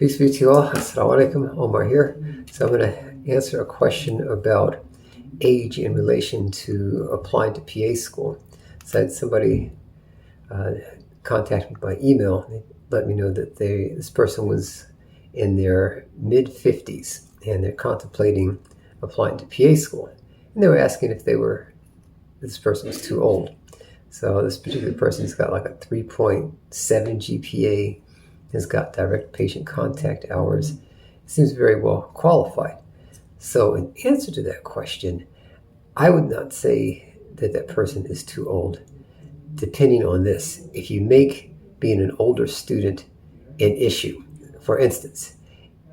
Peace be to you all. Assalamualaikum. Omar here. So I'm going to answer a question about age in relation to applying to PA school. So I had somebody contact me by email. They let me know that this person was in their mid-50s and they're contemplating applying to PA school. And they were asking if this person was too old. So this particular person's got like a 3.7 GPA, has got direct patient contact hours, seems very well qualified. So in answer to that question, I would not say that that person is too old, depending on this. If you make being an older student an issue, for instance,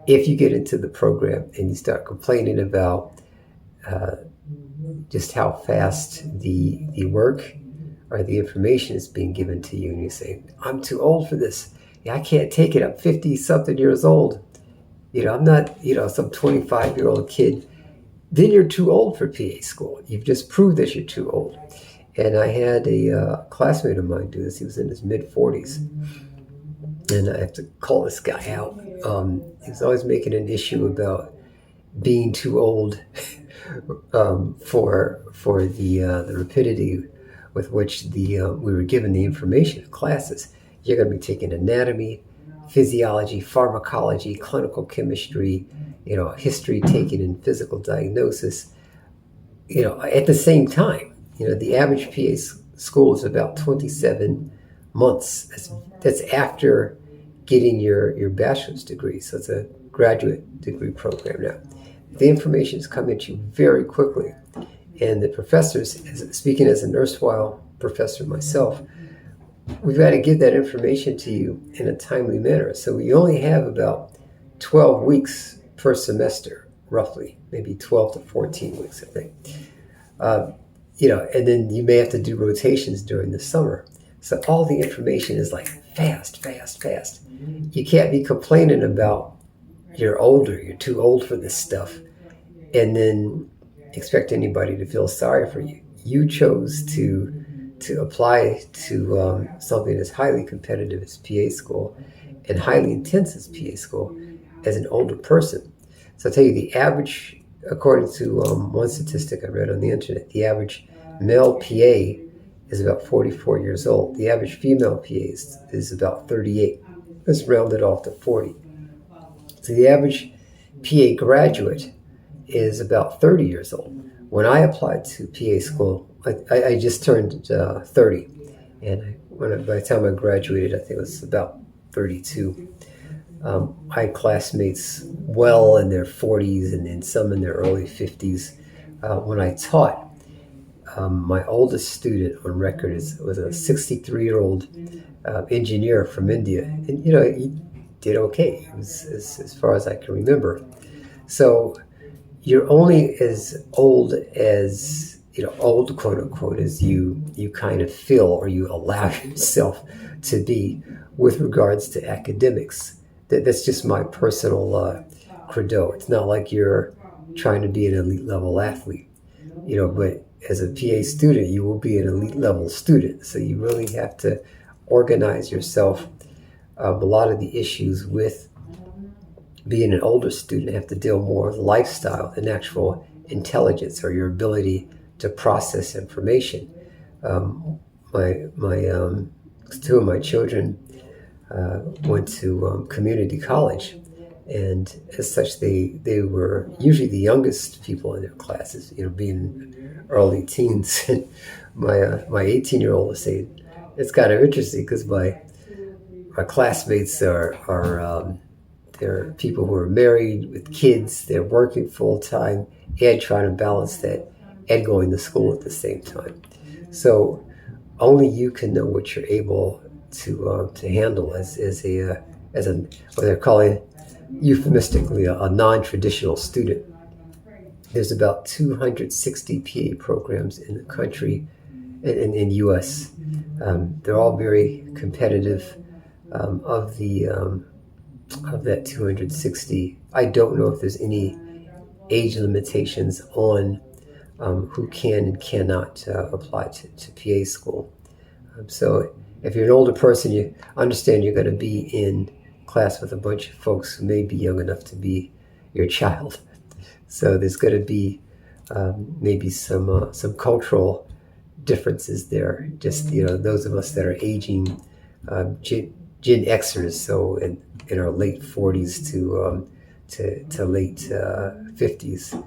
if you get into the program and you start complaining about just how fast the work or the information is being given to you, and you say, I'm too old for this. Yeah, I can't take it. I'm 50-something years old. I'm not, some 25-year-old kid. Then you're too old for PA school. You've just proved that you're too old. And I had a classmate of mine do this. He was in his mid-40s. And I have to call this guy out. He was always making an issue about being too old for the rapidity with which we were given the information in classes. You're going to be taking anatomy, physiology, pharmacology, clinical chemistry, history taken in physical diagnosis, at the same time. The average PA school is about 27 months. That's after getting your bachelor's degree. So it's a graduate degree program now. The information is coming at you very quickly. And the professors, speaking as an erstwhile professor myself, we've got to give that information to you in a timely manner. So we only have about 12 weeks per semester, roughly, maybe 12 to 14 weeks, I think. And then you may have to do rotations during the summer. So all the information is like fast. You can't be complaining about you're older, you're too old for this stuff, and then expect anybody to feel sorry for you. You chose to apply to something as highly competitive as PA school and highly intense as PA school as an older person. So I'll tell you the average, according to one statistic I read on the internet, the average male PA is about 44 years old. The average female PA is about 38. Let's round it off to 40. So the average PA graduate is about 30 years old. When I applied to PA school, I just turned 30. And by the time I graduated, I think it was about 32. I had classmates well in their 40s and some in their early 50s. When I taught, my oldest student on record was a 63-year-old engineer from India. And, he did okay, it was, as far as I can remember. So you're only as old as, old, quote unquote, as you kind of feel or you allow yourself to be with regards to academics. That's just my personal credo. It's not like you're trying to be an elite level athlete, but as a PA student, you will be an elite level student. So you really have to organize yourself. A lot of the issues with being an older student have to deal more with lifestyle than actual intelligence or your ability to process information. Two of my children went to community college, and as such, they were usually the youngest people in their classes. Being early teens. My 18-year-old was saying it's kind of interesting because my classmates are they're people who are married with kids, they're working full-time, and trying to balance that and going to school at the same time. So only you can know what you're able to handle as what they're calling euphemistically a non-traditional student. There's about 260 PA programs in the country, in U.S. They're all very competitive. Of that 260, I don't know if there's any age limitations on who can and cannot apply to PA school. So if you're an older person, you understand you're going to be in class with a bunch of folks who may be young enough to be your child. So there's going to be maybe some cultural differences there. Just those of us that are aging Gen Xers, so in our late 40s to late 50s,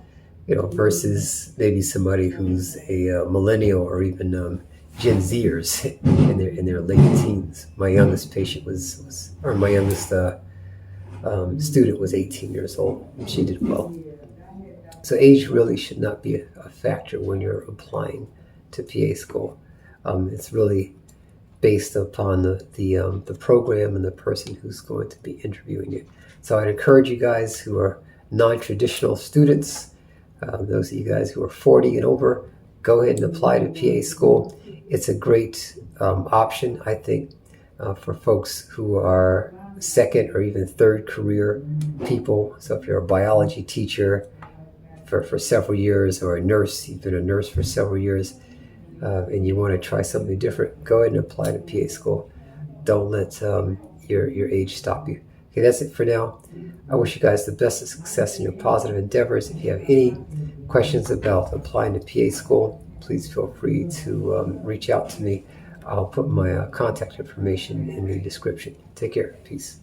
versus maybe somebody who's a millennial or even Gen Zers in their late teens. My youngest patient my youngest student was 18 years old, and she did well. So age really should not be a factor when you're applying to PA school. It's really based upon the program and the person who's going to be interviewing you. So I'd encourage you guys who are non-traditional students, those of you guys who are 40 and over, go ahead and apply to PA school. It's a great option, I think, for folks who are second or even third career people. So if you're a biology teacher for several years, or a nurse, you've been a nurse for several years, and you want to try something different, go ahead and apply to PA school. Don't let your age stop you. Okay, that's it for now. I wish you guys the best of success in your positive endeavors. If you have any questions about applying to PA school, please feel free to reach out to me. I'll put my contact information in the description. Take care. Peace.